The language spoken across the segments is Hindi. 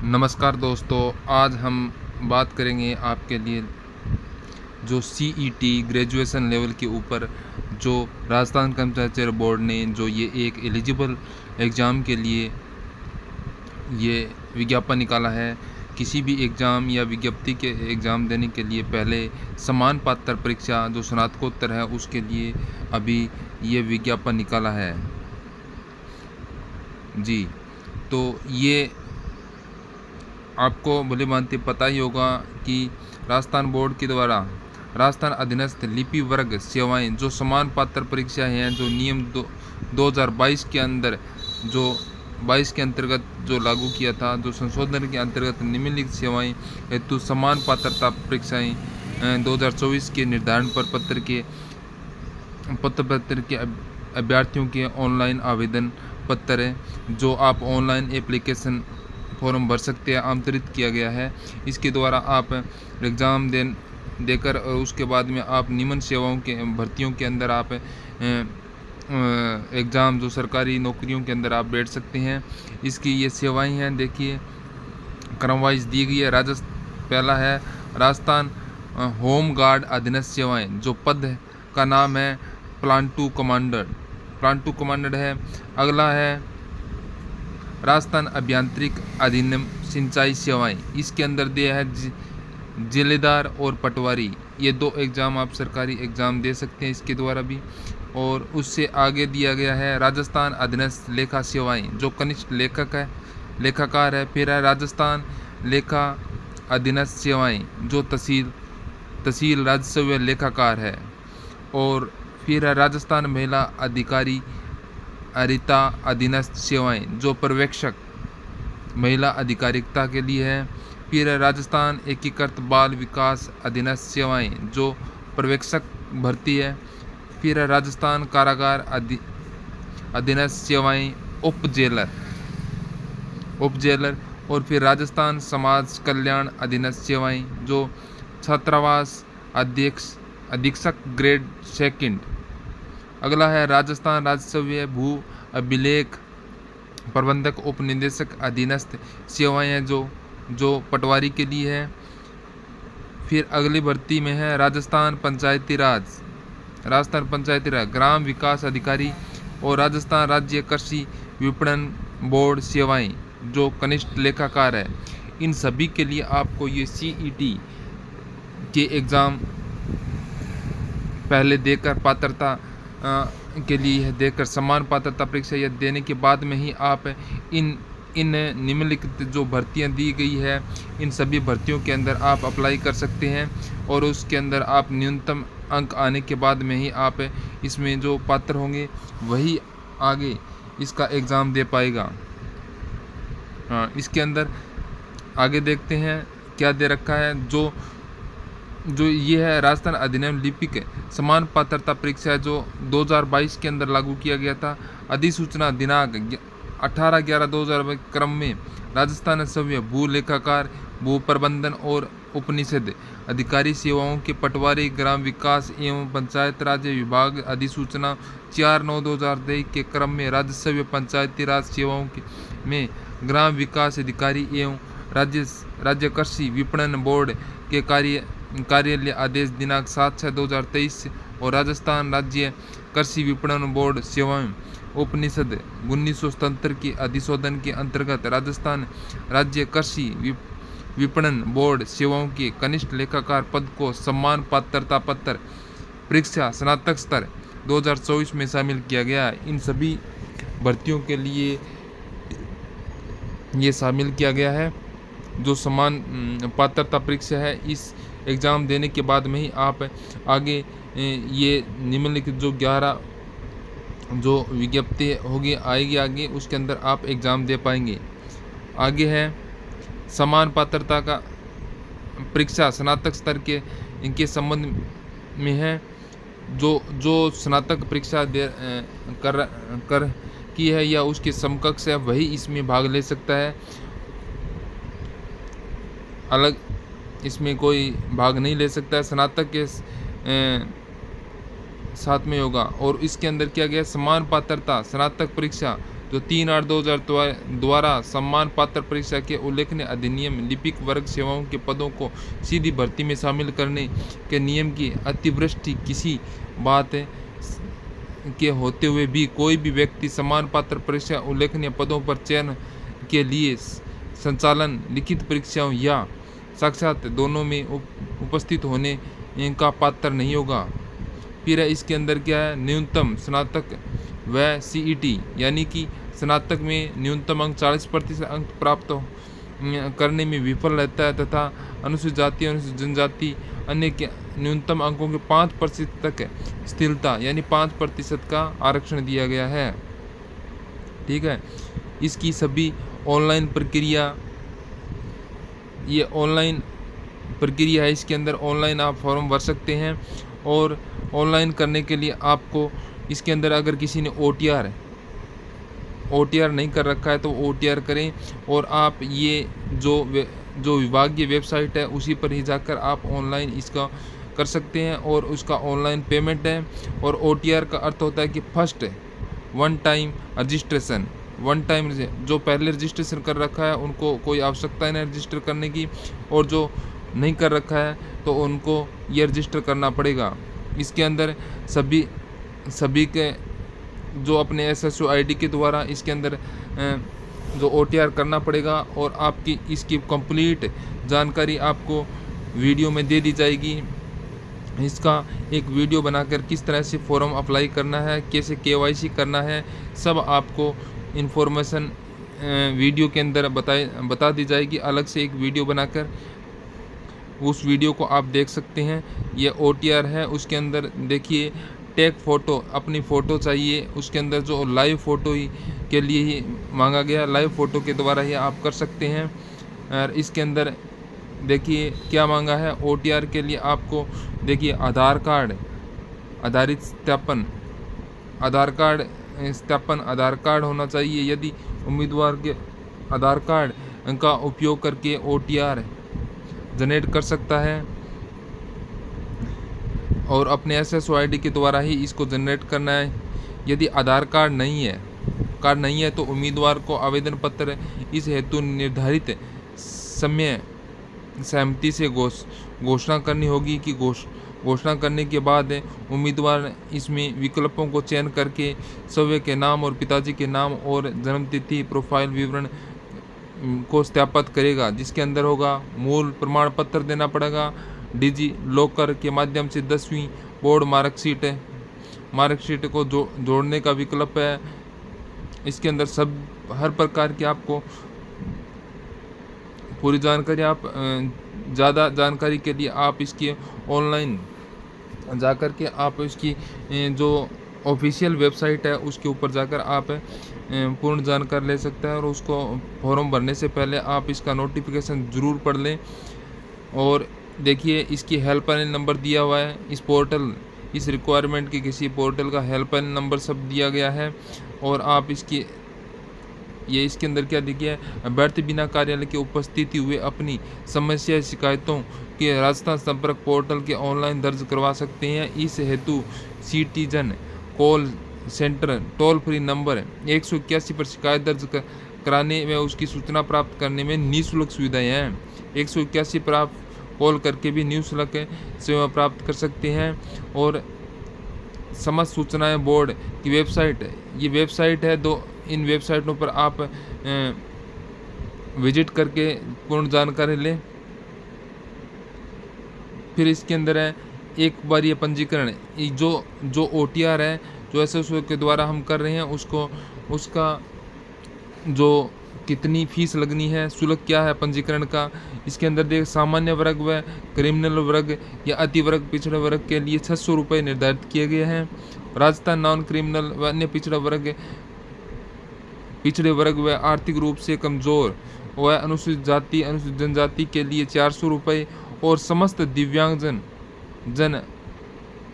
नमस्कार दोस्तों, आज हम बात करेंगे आपके लिए जो सीईटी ग्रेजुएशन लेवल के ऊपर जो राजस्थान कर्मचारी बोर्ड ने जो ये एक एलिजिबल एग्ज़ाम के लिए ये विज्ञापन निकाला है। किसी भी एग्ज़ाम या विज्ञप्ति के एग्ज़ाम देने के लिए पहले समान पात्र परीक्षा जो स्नातकोत्तर है उसके लिए अभी ये विज्ञापन निकाला है जी। तो ये आपको भली भांति पता ही होगा कि राजस्थान बोर्ड के द्वारा राजस्थान अधीनस्थ लिपि वर्ग सेवाएं जो समान पात्र परीक्षा हैं जो नियम 2022 के अंदर जो 22 के अंतर्गत जो लागू किया था, जो संशोधन के अंतर्गत निम्नलिखित सेवाएं हेतु समान पात्रता परीक्षाएं 2024 के निर्धारण पर पत्र के अभ्यर्थियों के ऑनलाइन आवेदन पत्र जो आप ऑनलाइन एप्लीकेशन फॉर्म भर सकते हैं आमंत्रित किया गया है। इसके द्वारा आप एग्ज़ाम देकर और उसके बाद में आप निम्न सेवाओं के भर्तियों के अंदर आप एग्ज़ाम जो सरकारी नौकरियों के अंदर आप बैठ सकते हैं। इसकी ये सेवाएं हैं, देखिए क्रम वाइज दी गई है। पहला है राजस्थान होम गार्ड अधीनस्थ सेवाएं, जो पद का नाम है प्लांटू कमांडर है। अगला है राजस्थान अभियांत्रिक अधिनियम सिंचाई सेवाएं, इसके अंदर दिया है जिलेदार और पटवारी। ये दो एग्ज़ाम आप सरकारी एग्ज़ाम दे सकते हैं इसके द्वारा भी। और उससे आगे दिया गया है राजस्थान अधीनस्थ लेखा सेवाएं, जो कनिष्ठ लेखाकार है। फिर है राजस्थान लेखा अधीनस्थ सेवाएं, जो तहसील राजस्व लेखाकार है। और फिर है राजस्थान महिला अधिकारी अरिता अधीनस्थ सेवाएं, जो पर्यवेक्षक महिला अधिकारिता के लिए है। फिर राजस्थान एकीकृत बाल विकास अधीनस्थ सेवाएं, जो पर्यवेक्षक भर्ती है। फिर राजस्थान कारागार अधीनस्थ सेवाएं उप जेलर। और फिर राजस्थान समाज कल्याण अधीनस्थ सेवाएं, जो छात्रावास अधीक्षक ग्रेड 2। अगला है राजस्थान राजस्व भू अभिलेख प्रबंधक उप निदेशक अधीनस्थ सेवाएं, जो पटवारी के लिए है। फिर अगली भर्ती में है राजस्थान पंचायती राज ग्राम विकास अधिकारी और राजस्थान राज्य कृषि विपणन बोर्ड सेवाएं, जो कनिष्ठ लेखाकार है। इन सभी के लिए आपको ये सीईटी के एग्ज़ाम पहले देकर पात्रता के लिए देकर समान पात्रता परीक्षा यह देने के बाद में ही आप इन निम्नलिखित जो भर्तियां दी गई है इन सभी भर्तियों के अंदर आप अप्लाई कर सकते हैं। और उसके अंदर आप न्यूनतम अंक आने के बाद में ही आप इसमें जो पात्र होंगे वही आगे इसका एग्ज़ाम दे पाएगा। हाँ, इसके अंदर आगे देखते हैं क्या दे रखा है। जो ये है राजस्थान अधिनियम लिपिक समान पात्रता परीक्षा जो 2022 के अंदर लागू किया गया था। अधिसूचना दिनांक 18/11/2022 क्रम में राजस्थान सभ्य भू लेखाकार, भू प्रबंधन और उपनिषद अधिकारी सेवाओं के पटवारी ग्राम विकास एवं पंचायत राज विभाग अधिसूचना 4/9/2023 के क्रम में राजस्व पंचायती राज सेवाओं में ग्राम विकास अधिकारी एवं राज्य कृषि विपणन बोर्ड के कार्यालय आदेश दिनांक 7/6/2023 और राजस्थान राज्य कृषि विपणन बोर्ड सेवाएं उपनिषद 1977 के अधिशोधन के अंतर्गत राजस्थान राज्य कृषि विपणन बोर्ड सेवाओं के कनिष्ठ लेखाकार पद को समान पात्रता पत्र परीक्षा स्नातक स्तर 2024 में शामिल किया गया। इन सभी भर्तियों के लिए ये शामिल किया गया है। जो समान पात्रता परीक्षा है इस एग्ज़ाम देने के बाद में ही आप आगे ये निम्नलिखित जो 11 जो विज्ञप्ति होगी आएगी आगे उसके अंदर आप एग्ज़ाम दे पाएंगे। आगे है समान पात्रता का परीक्षा स्नातक स्तर के इनके संबंध में है। जो स्नातक परीक्षा कर की है या उसके समकक्ष है वही इसमें भाग ले सकता है, अलग इसमें कोई भाग नहीं ले सकता है। स्नातक के साथ में होगा। और इसके अंदर किया गया समान पात्रता स्नातक परीक्षा जो 3/8/2000 द्वारा सम्मान पात्र परीक्षा के उल्लेखनीय अधिनियम लिपिक वर्ग सेवाओं के पदों को सीधी भर्ती में शामिल करने के नियम की अतिवृष्टि किसी बात के होते हुए भी कोई भी व्यक्ति समान पात्र परीक्षा उल्लेखनीय पदों पर चयन के लिए संचालन लिखित परीक्षाओं या साक्षात दोनों में उपस्थित होने का पात्र नहीं होगा। फिर इसके अंदर क्या है, न्यूनतम स्नातक व सीईटी यानी कि स्नातक में न्यूनतम अंक 40% अंक प्राप्त करने में विफल रहता है तथा अनुसूचित जाति अनुसूचित जनजाति अन्य के न्यूनतम अंकों के 5% तक स्थिरता यानी 5% का आरक्षण दिया गया है। ठीक है, इसकी सभी ऑनलाइन प्रक्रिया, ये ऑनलाइन प्रक्रिया है। इसके अंदर ऑनलाइन आप फॉर्म भर सकते हैं और ऑनलाइन करने के लिए आपको इसके अंदर अगर किसी ने ओटीआर नहीं कर रखा है तो ओटीआर करें और आप ये जो विभागीय वेबसाइट है उसी पर ही जाकर आप ऑनलाइन इसका कर सकते हैं और उसका ऑनलाइन पेमेंट है। और ओटीआर का अर्थ होता है कि first one time registration, one time जो पहले रजिस्ट्रेशन कर रखा है उनको कोई आवश्यकता नहीं रजिस्टर करने की, और जो नहीं कर रखा है तो उनको ये रजिस्टर करना पड़ेगा। इसके अंदर सभी के जो अपने एसएसओ आईडी के द्वारा इसके अंदर जो ओटीआर करना पड़ेगा और आपकी इसकी कंप्लीट जानकारी आपको वीडियो में दे दी जाएगी। इसका एक वीडियो बनाकर किस तरह से फॉर्म अप्लाई करना है, कैसे केवाईसी करना है, सब आपको इन्फॉर्मेशन वीडियो के अंदर बता दी जाएगी। अलग से एक वीडियो बनाकर उस वीडियो को आप देख सकते हैं। ये ओटीआर है, उसके अंदर देखिए टेक फ़ोटो, अपनी फ़ोटो चाहिए। उसके अंदर जो लाइव फ़ोटो ही के लिए ही मांगा गया, लाइव फ़ोटो के द्वारा ही आप कर सकते हैं। और इसके अंदर देखिए क्या मांगा है ओटीआर के लिए आपको, देखिए आधार कार्ड आधारित सत्यापन, आधार कार्ड होना चाहिए। यदि उम्मीदवार के आधार कार्ड का उपयोग करके ओटीआर जनरेट कर सकता है और अपने एसएसओ आईडी के द्वारा ही इसको जनरेट करना है। यदि आधार कार्ड नहीं है तो उम्मीदवार को आवेदन पत्र इस हेतु निर्धारित समय सहमति से घोषणा करनी होगी कि घोषणा करने के बाद उम्मीदवार इसमें विकल्पों को चयन करके सभी के नाम और पिताजी के नाम और जन्मतिथि प्रोफाइल विवरण को सत्यापित करेगा, जिसके अंदर होगा मूल प्रमाण पत्र देना पड़ेगा, डिजी लॉकर के माध्यम से 10वीं बोर्ड मार्कशीट को जोड़ने का विकल्प है। इसके अंदर हर प्रकार की आपको पूरी जानकारी, आप ज़्यादा जानकारी के लिए आप इसकी ऑनलाइन जाकर के आप इसकी जो ऑफिशियल वेबसाइट है उसके ऊपर जाकर आप पूर्ण जानकारी ले सकते हैं। और उसको फॉर्म भरने से पहले आप इसका नोटिफिकेशन ज़रूर पढ़ लें। और देखिए इसकी हेल्पलाइन नंबर दिया हुआ है, इस रिक्वायरमेंट के किसी पोर्टल का हेल्पलाइन नंबर सब दिया गया है। और आप इसके अंदर क्या देखिए, अभ्यर्थी बिना कार्यालय की उपस्थिति हुए अपनी समस्या शिकायतों के राजस्थान संपर्क पोर्टल के ऑनलाइन दर्ज करवा सकते हैं। इस हेतु citizen call centre toll free number 181 पर शिकायत दर्ज कराने व उसकी सूचना प्राप्त करने में निःशुल्क सुविधाएं हैं। 181 पर आप कॉल करके भी निःशुल्क सेवा प्राप्त कर सकते हैं। और समस्त सूचनाएं बोर्ड की वेबसाइट, ये वेबसाइट है, इन वेबसाइटों पर आप विजिट करके पूर्ण जानकारी लें। फिर इसके अंदर है एक बार ये पंजीकरण, जो ओटीआर है जो एसएसओ के द्वारा हम कर रहे हैं उसका जो कितनी फीस लगनी है, शुल्क क्या है पंजीकरण का। इसके अंदर देख सामान्य वर्ग व क्रिमिनल वर्ग या अति वर्ग पिछड़े वर्ग के लिए 600 रुपये निर्धारित किए गए हैं। राजस्थान नॉन क्रिमिनल व अन्य पिछड़े वर्ग व आर्थिक रूप से कमजोर व अनुसूचित जाति अनुसूचित जनजाति के लिए 400 रुपये और समस्त दिव्यांगजन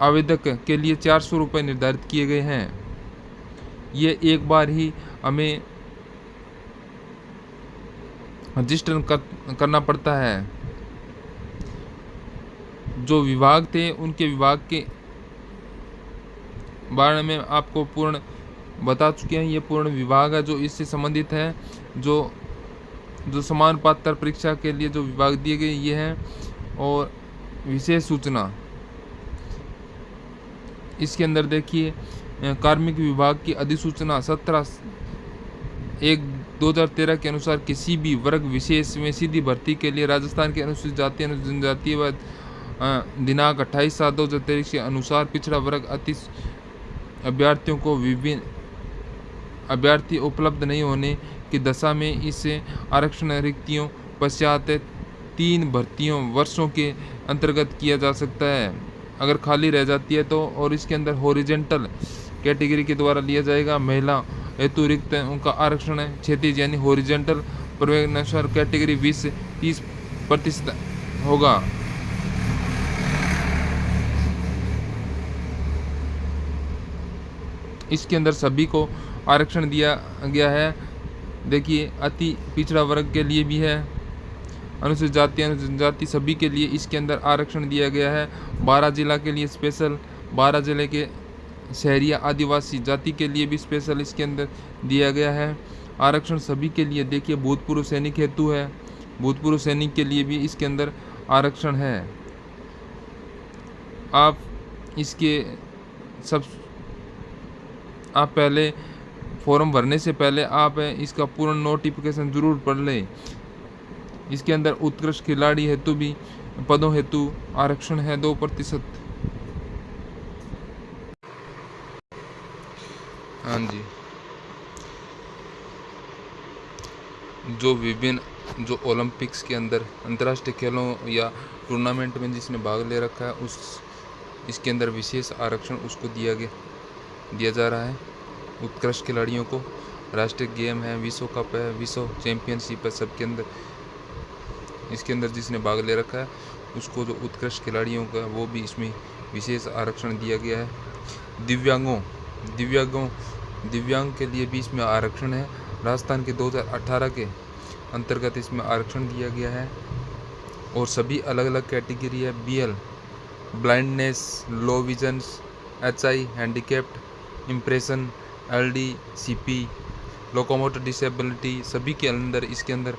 आवेदक के लिए 400 रुपये निर्धारित किए गए हैं। ये एक बार ही हमें रजिस्टर करना पड़ता है। जो विभाग थे उनके विभाग के बारे में आपको पूर्ण बता चुके हैं। ये पूर्ण विभाग है जो इससे संबंधित है, जो समान पात्र परीक्षा के लिए जो विभाग दिए गए ये हैं। और विशेष सूचना इसके अंदर देखिए, कार्मिक विभाग की अधिसूचना 17/1/2013 के अनुसार किसी भी वर्ग विशेष में सीधी भर्ती के लिए राजस्थान के अनुसूचित जाति अनुसूचित जनजाति व दिनांक 28/7/2023 के अनुसार पिछड़ा वर्ग अभ्यर्थियों को विभिन्न अभ्यर्थी उपलब्ध नहीं होने की दशा में इस आरक्षण रिक्तियों पश्चात 3 भर्तियों वर्षों के अंतर्गत किया जा सकता है अगर खाली रह जाती है तो। और इसके अंदर हॉरिजेंटल कैटेगरी के द्वारा लिया जाएगा। महिला हेतु रिक्त उनका आरक्षण है क्षैतिज यानी हॉरिजेंटल प्रवेशानुसार कैटेगरी 20-30% होगा। इसके अंदर सभी को आरक्षण दिया गया है। देखिए, अति पिछड़ा वर्ग के लिए भी है, अनुसूचित जाति अनुसूचित जनजाति सभी के लिए इसके अंदर आरक्षण दिया गया है। 12 जिला के लिए स्पेशल, 12 जिले के शहरिया आदिवासी जाति के लिए भी स्पेशल इसके अंदर दिया गया है। आरक्षण सभी के लिए। देखिए, भूतपूर्व सैनिक हेतु है, भूतपूर्व सैनिक के लिए भी इसके अंदर आरक्षण है। आप इसके आप पहले फॉर्म भरने से पहले आप इसका पूर्ण नोटिफिकेशन जरूर पढ़ लें। इसके अंदर उत्कृष्ट खिलाड़ी हेतु भी पदों हेतु आरक्षण है 2%। हाँ जी, जो विभिन्न जो ओलंपिक्स के अंदर अंतर्राष्ट्रीय खेलों या टूर्नामेंट में जिसने भाग ले रखा है इसके अंदर विशेष आरक्षण उसको दिया जा रहा है। उत्कृष्ट खिलाड़ियों को राष्ट्रीय गेम है, विश्व कप है, विश्व चैंपियनशिप है, सबके अंदर इसके अंदर जिसने भाग ले रखा है उसको जो उत्कृष्ट खिलाड़ियों का वो भी इसमें विशेष आरक्षण दिया गया है। दिव्यांग के लिए भी इसमें आरक्षण है। राजस्थान के 2018 के अंतर्गत इसमें आरक्षण दिया गया है। और सभी अलग अलग कैटेगरी है। BL blindness, low visions, HI handicapped, impression, LD, CP, locomotor disability सभी के अंदर इसके अंदर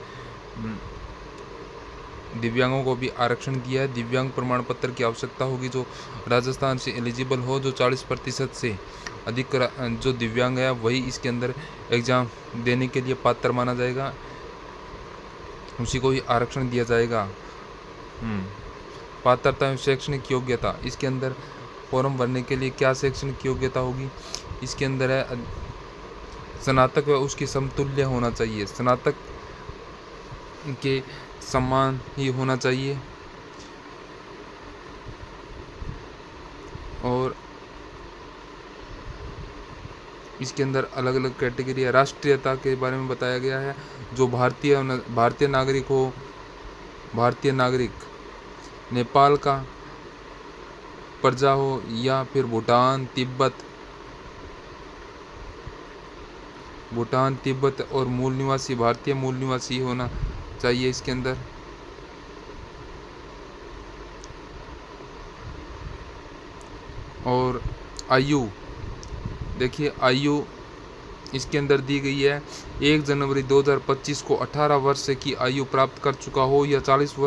दिव्यांगों को भी आरक्षण दिया है। दिव्यांग प्रमाण पत्र की आवश्यकता होगी जो राजस्थान से एलिजिबल हो, जो 40% से अधिक जो दिव्यांग है वही इसके अंदर एग्ज़ाम देने के लिए पात्र माना जाएगा, उसी को ही आरक्षण दिया जाएगा। पात्रता एवं शैक्षणिक योग्यता इसके अंदर फॉर्म भरने के लिए क्या शैक्षणिक योग्यता होगी, इसके अंदर है स्नातक व उसके समतुल्य होना चाहिए, स्नातक के समान ही होना चाहिए। और इसके अंदर अलग अलग कैटेगरी है। राष्ट्रीयता के बारे में बताया गया है, जो भारतीय नागरिक हो, भारतीय नागरिक, नेपाल का प्रजा हो या फिर भूटान, तिब्बत और मूल निवासी, भारतीय मूल निवासी होना चाहिए इसके अंदर। और आयु, देखिए आयु इसके अंदर दी गई है 1 जनवरी 2025 को 18 वर्ष की आयु प्राप्त कर चुका हो या 40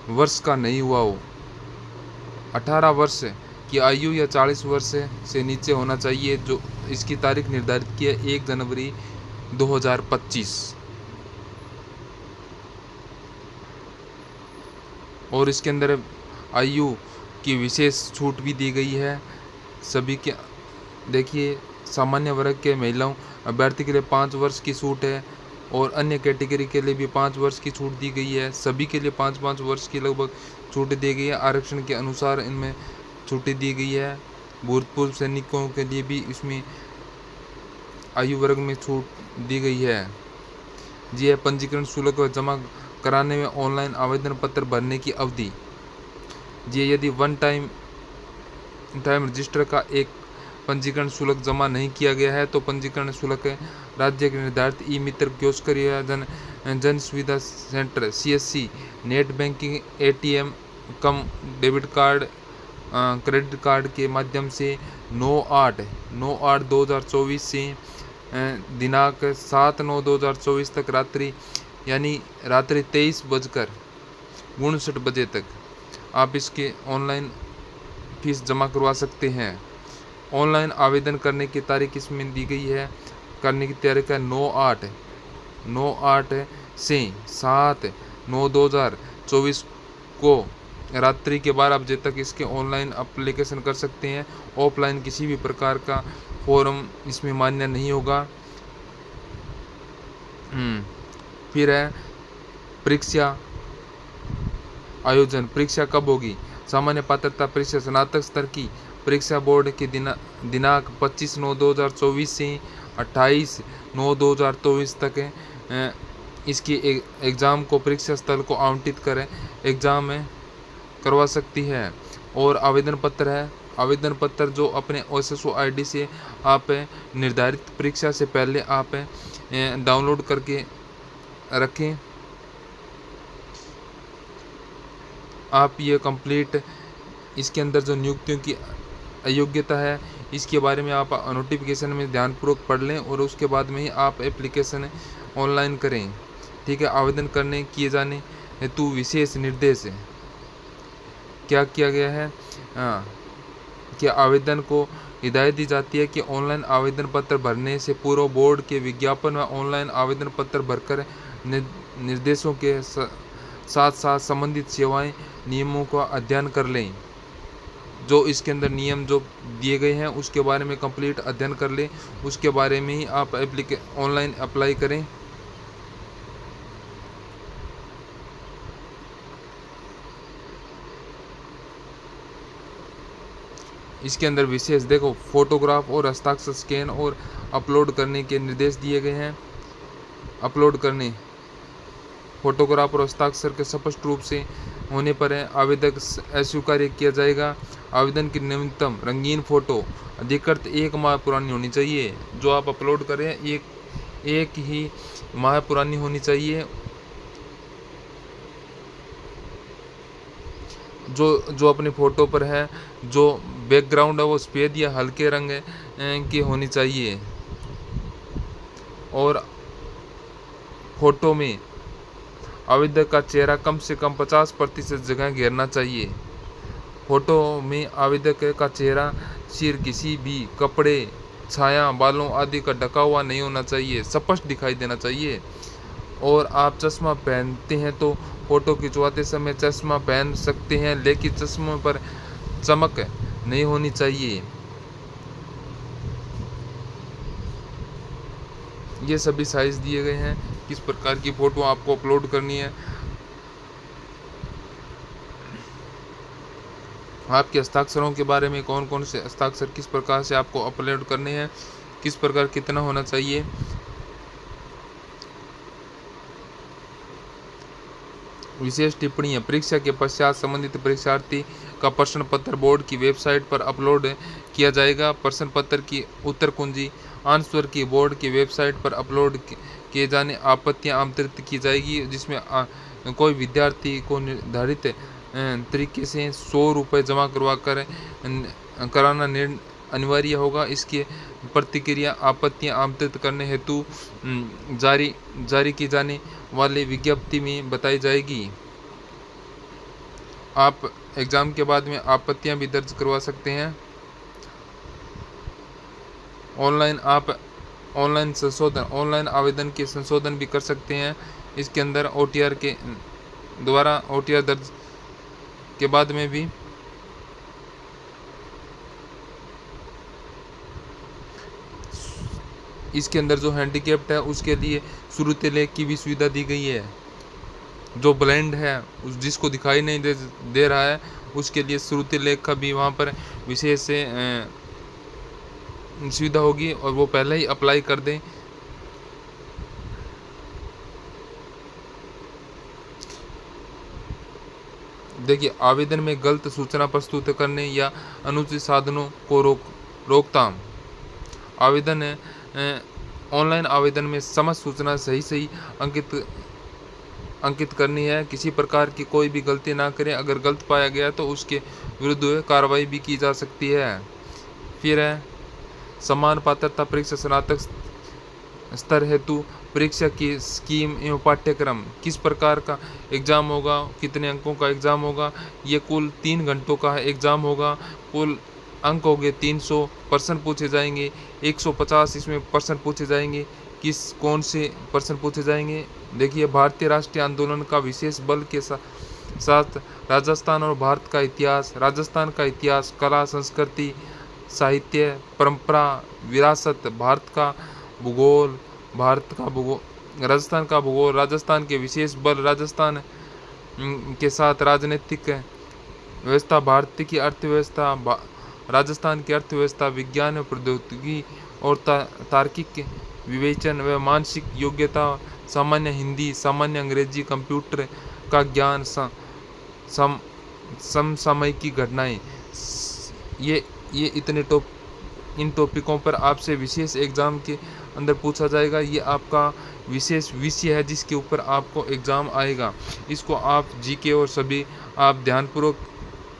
वर्ष का नहीं हुआ हो। 18 वर्ष की आयु या 40 वर्ष से नीचे होना चाहिए। जो इसकी तारीख निर्धारित की है 1 जनवरी 2025। और इसके अंदर आयु की विशेष छूट भी दी गई है सभी के। देखिए, सामान्य वर्ग के महिलाओं अभ्यर्थी के लिए 5 वर्ष की छूट है और अन्य कैटेगरी के लिए भी 5 वर्ष की छूट दी गई है। सभी के लिए 5-5 वर्ष की लगभग छूट दी गई है। आरक्षण के अनुसार इनमें छूटें दी गई है। भूतपूर्व सैनिकों के लिए भी इसमें आयु वर्ग में छूट दी गई है। जी है, पंजीकरण शुल्क जमा कराने में ऑनलाइन आवेदन पत्र भरने की अवधि। जी, यदि वन टाइम रजिस्टर का एक पंजीकरण शुल्क जमा नहीं किया गया है तो पंजीकरण शुल्क राज्य के निर्धारित ई मित्र कियोस्क या जन सुविधा centre CSC, net banking, ATM कम डेबिट कार्ड क्रेडिट कार्ड के माध्यम से 9/8/2024 से दिनांक 7/9/2024 तक रात्रि 23:59 बजे तक आप इसके ऑनलाइन फीस जमा करवा सकते हैं। ऑनलाइन आवेदन करने की तारीख इसमें दी गई है। करने की तारीख है 9/8 से 7/9/2024 को रात्रि के 12 बजे तक इसके ऑनलाइन एप्लीकेशन कर सकते हैं। ऑफलाइन किसी भी प्रकार का फॉर्म इसमें मान्य नहीं होगा। फिर है परीक्षा आयोजन। परीक्षा कब होगी? सामान्य पात्रता परीक्षा स्नातक स्तर की परीक्षा बोर्ड के दिनांक 25/9/2024 से 28/9/2024 तक इसकी एग्ज़ाम को परीक्षा स्थल को आवंटित करें एग्ज़ाम में करवा सकती है। और आवेदन पत्र है। आवेदन पत्र जो अपने OSSO ID से आप निर्धारित परीक्षा से पहले आप डाउनलोड करके रखें। आप ये कंप्लीट इसके अंदर जो नियुक्तियों की अयोग्यता है इसके बारे में आप नोटिफिकेशन में ध्यानपूर्वक पढ़ लें और उसके बाद में ही आप एप्लीकेशन ऑनलाइन करें। ठीक है। आवेदन करने किए जाने हेतु विशेष निर्देश क्या किया गया है कि आवेदन को हिदायत दी जाती है कि ऑनलाइन आवेदन पत्र भरने से पूर्व बोर्ड के विज्ञापन व ऑनलाइन आवेदन पत्र भरकर निर्देशों के साथ साथ संबंधित सेवाएं नियमों का अध्ययन कर लें। जो इसके अंदर नियम जो दिए गए हैं उसके बारे में कंप्लीट अध्ययन कर लें। उसके बारे में ही आप ऑनलाइन अप्लाई करें। इसके अंदर विशेष देखो फोटोग्राफ और हस्ताक्षर स्कैन और अपलोड करने के निर्देश दिए गए हैं। अपलोड करने फोटोग्राफ और हस्ताक्षर के स्पष्ट रूप से होने पर आवेदक अस्वीकार किया जाएगा। आवेदन की न्यूनतम रंगीन फोटो अधिकतम 1 माह पुरानी होनी चाहिए। जो आप अपलोड करें एक ही माह पुरानी होनी चाहिए। जो अपनी फ़ोटो पर है जो बैकग्राउंड है वो सफ़ेद या हल्के रंग की होनी चाहिए। और फोटो में आवेदक का चेहरा कम से कम 50% जगह घेरना चाहिए। फोटो में आवेदक का चेहरा सिर किसी भी कपड़े छाया बालों आदि का ढका हुआ नहीं होना चाहिए, स्पष्ट दिखाई देना चाहिए। और आप चश्मा पहनते हैं तो फोटो खिंचवाते समय चश्मा पहन सकते हैं, लेकिन चश्मे पर चमक नहीं होनी चाहिए। ये सभी साइज दिए गए हैं किस प्रकार की फ़ोटो आपको अपलोड करनी है। आपके हस्ताक्षरों के बारे में कौन कौन से हस्ताक्षर किस प्रकार से आपको अपलोड करने हैं, किस प्रकार कितना होना चाहिए। विशेष टिप्पणी है। परीक्षा के पश्चात संबंधित परीक्षार्थी का प्रश्न पत्र बोर्ड की वेबसाइट पर अपलोड किया जाएगा। प्रश्न पत्र की उत्तर कुंजी आंसर की बोर्ड की वेबसाइट पर अपलोड किए जाने आपत्तियां आमंत्रित की जाएगी, जिसमें कोई विद्यार्थी को निर्धारित तरीके से 100 रुपये जमा कराना अनिवार्य होगा। इसकी प्रतिक्रिया आपत्तियां आमंत्रित करने हेतु जारी की जाने वाली विज्ञप्ति में बताई जाएगी। आप एग्ज़ाम के बाद में आपत्तियां भी दर्ज करवा सकते हैं। आप ऑनलाइन आवेदन के संशोधन भी कर सकते हैं। इसके अंदर OTR के द्वारा OTR दर्ज के बाद में भी इसके अंदर जो हैंडीकैप्ड है उसके लिए श्रुति लेख की भी सुविधा दी गई है। जो ब्लाइंड है जिसको दिखाई नहीं दे रहा है उसके लिए श्रुति लेख का भी वहाँ पर विशेष से सुविधा होगी और वो पहले ही अप्लाई कर दें। देखिए, आवेदन में गलत सूचना प्रस्तुत करने या अनुचित साधनों को रोकथाम। ऑनलाइन आवेदन में समस्त सूचना सही अंकित अंकित करनी है। किसी प्रकार की कोई भी गलती ना करें। अगर गलत पाया गया तो उसके विरुद्ध कार्रवाई भी की जा सकती है। फिर है समान पात्रता परीक्षा स्नातक स्तर हेतु परीक्षा की स्कीम एवं पाठ्यक्रम। किस प्रकार का एग्ज़ाम होगा, कितने अंकों का एग्ज़ाम होगा। ये कुल 3 घंटों का एग्ज़ाम होगा। कुल अंक होंगे 300, प्रश्न पूछे जाएंगे 150। इसमें प्रश्न पूछे जाएंगे कौन से प्रश्न पूछे जाएंगे। देखिए, भारतीय राष्ट्रीय आंदोलन का विशेष बल के साथ राजस्थान और भारत का इतिहास, राजस्थान का इतिहास, कला, संस्कृति, साहित्य, परंपरा, विरासत, राजस्थान का भूगोल, राजस्थान के विशेष बल, राजस्थान के साथ राजनीतिक व्यवस्था, भारत की अर्थव्यवस्था, राजस्थान की अर्थव्यवस्था, विज्ञान व प्रौद्योगिकी और तार्किक विवेचन व मानसिक योग्यता, सामान्य हिंदी, सामान्य अंग्रेजी, कंप्यूटर का ज्ञान, समसामयिक घटनाएं। ये इन टॉपिकों पर आपसे विशेष एग्ज़ाम के अंदर पूछा जाएगा। ये आपका विशेष विषय है जिसके ऊपर आपको एग्ज़ाम आएगा। इसको आप जीके और सभी आप ध्यानपूर्वक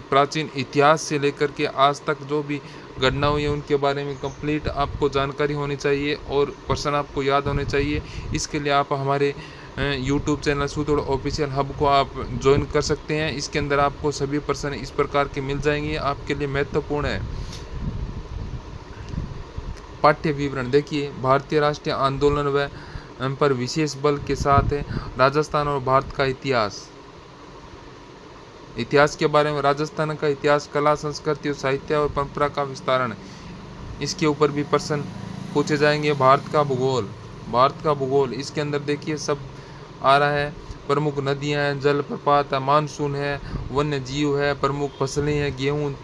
प्राचीन इतिहास से लेकर के आज तक जो भी घटना हुई है उनके बारे में कंप्लीट आपको जानकारी होनी चाहिए और प्रश्न आपको याद होने चाहिए। इसके लिए आप हमारे यूट्यूब चैनल सूत्र ऑफिशियल हब को आप ज्वाइन कर सकते हैं। इसके अंदर आपको सभी प्रश्न इस प्रकार के मिल जाएंगे, आपके लिए महत्वपूर्ण है। पाठ्य विवरण देखिए, भारतीय राष्ट्रीय आंदोलन व पर विशेष बल के साथ है राजस्थान और भारत का इतिहास के बारे में, राजस्थान का इतिहास, कला, संस्कृति और साहित्य और परंपरा का विस्तारण, इसके ऊपर भी प्रश्न पूछे जाएंगे। भारत का भूगोल, इसके अंदर देखिए सब आ रहा है। प्रमुख नदियां हैं, जलप्रपात है, मानसून है, वन्य जीव है, प्रमुख फसलें हैं, गेहूँ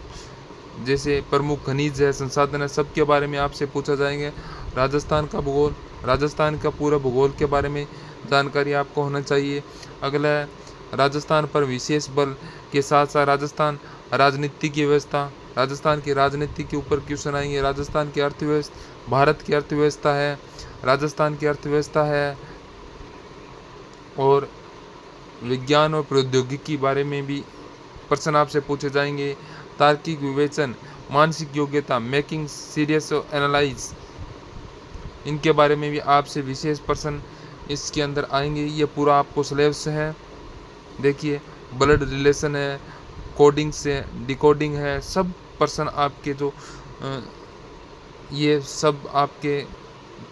जैसे प्रमुख खनिज है, संसाधन है, सब के बारे में आपसे पूछा जाएंगे। राजस्थान का भूगोल, राजस्थान का पूरा भूगोल के बारे में जानकारी आपको होना चाहिए। अगला है राजस्थान पर विशेष बल के साथ साथ राजस्थान राजनीति की व्यवस्था, राजस्थान की राजनीति के ऊपर क्वेश्चन आएंगे। राजस्थान की अर्थव्यवस्था, भारत की अर्थव्यवस्था है, राजस्थान की अर्थव्यवस्था है, और विज्ञान और प्रौद्योगिकी के बारे में भी प्रश्न आपसे पूछे जाएंगे। तार्किक विवेचन, मानसिक योग्यता, मेकिंग सीरियस एनालाइज, इनके बारे में भी आपसे विशेष प्रश्न इसके अंदर आएंगे। ये पूरा आपको सिलेबस है। देखिए, ब्लड रिलेशन है, कोडिंग से डिकोडिंग है, सब प्रश्न आपके जो ये सब आपके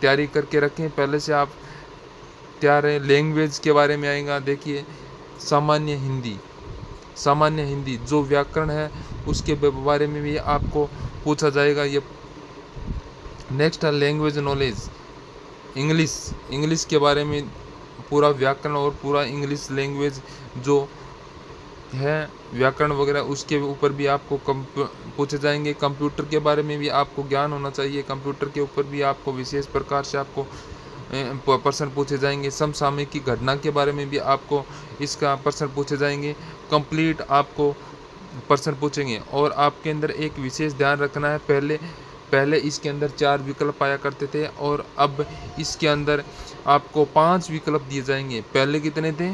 तैयारी करके रखें, पहले से आप तैयार हैं। लैंग्वेज के बारे में आएगा। देखिए, सामान्य हिंदी जो व्याकरण है उसके बारे में भी आपको पूछा जाएगा। ये नेक्स्ट है लैंग्वेज नॉलेज, इंग्लिश के बारे में पूरा व्याकरण और पूरा इंग्लिश लैंग्वेज जो है व्याकरण वगैरह उसके ऊपर भी आपको पूछे जाएंगे। कंप्यूटर के बारे में भी आपको ज्ञान होना चाहिए। कंप्यूटर के ऊपर भी आपको विशेष प्रकार से आपको प्रश्न पूछे जाएंगे। समसामयिक की घटना के बारे में भी आपको इसका प्रश्न पूछे जाएंगे। कंप्लीट आपको प्रश्न पूछेंगे। और आपके अंदर एक विशेष ध्यान रखना है, पहले इसके अंदर 4 विकल्प आया करते थे और अब इसके अंदर आपको 5 विकल्प दिए जाएंगे। पहले कितने थे?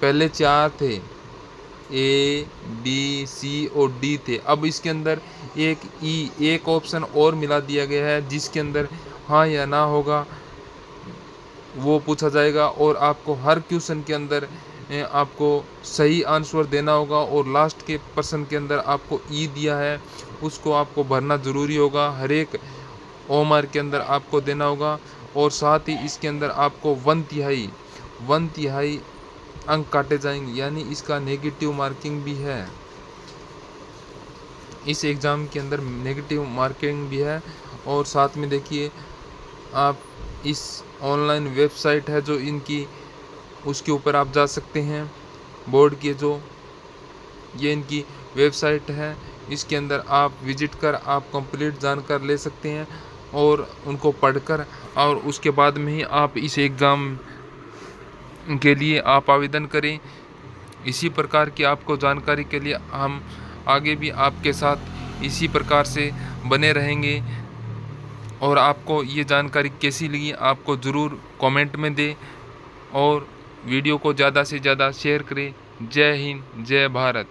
पहले 4 थे, ए, बी, सी और डी थे। अब इसके अंदर एक ऑप्शन और मिला दिया गया है जिसके अंदर हाँ या ना होगा वो पूछा जाएगा और आपको हर क्वेश्चन के अंदर आपको सही आंसर देना होगा। और लास्ट के प्रश्न के अंदर आपको ई दिया है उसको आपको भरना ज़रूरी होगा। हर एक ओमर के अंदर आपको देना होगा और साथ ही इसके अंदर आपको 1/3 अंक काटे जाएंगे, यानी इसका नेगेटिव मार्किंग भी है। इस एग्ज़ाम के अंदर नेगेटिव मार्किंग भी है। और साथ में देखिए, आप इस ऑनलाइन वेबसाइट है जो इनकी उसके ऊपर आप जा सकते हैं। बोर्ड के जो ये इनकी वेबसाइट है इसके अंदर आप विजिट कर आप कंप्लीट जानकारी ले सकते हैं और उनको पढ़कर और उसके बाद में ही आप इस एग्ज़ाम के लिए आप आवेदन करें। इसी प्रकार की आपको जानकारी के लिए हम आगे भी आपके साथ इसी प्रकार से बने रहेंगे। और आपको ये जानकारी कैसी लगी आपको ज़रूर कमेंट में दें और वीडियो को ज़्यादा से ज़्यादा शेयर करें। जय हिंद, जय भारत।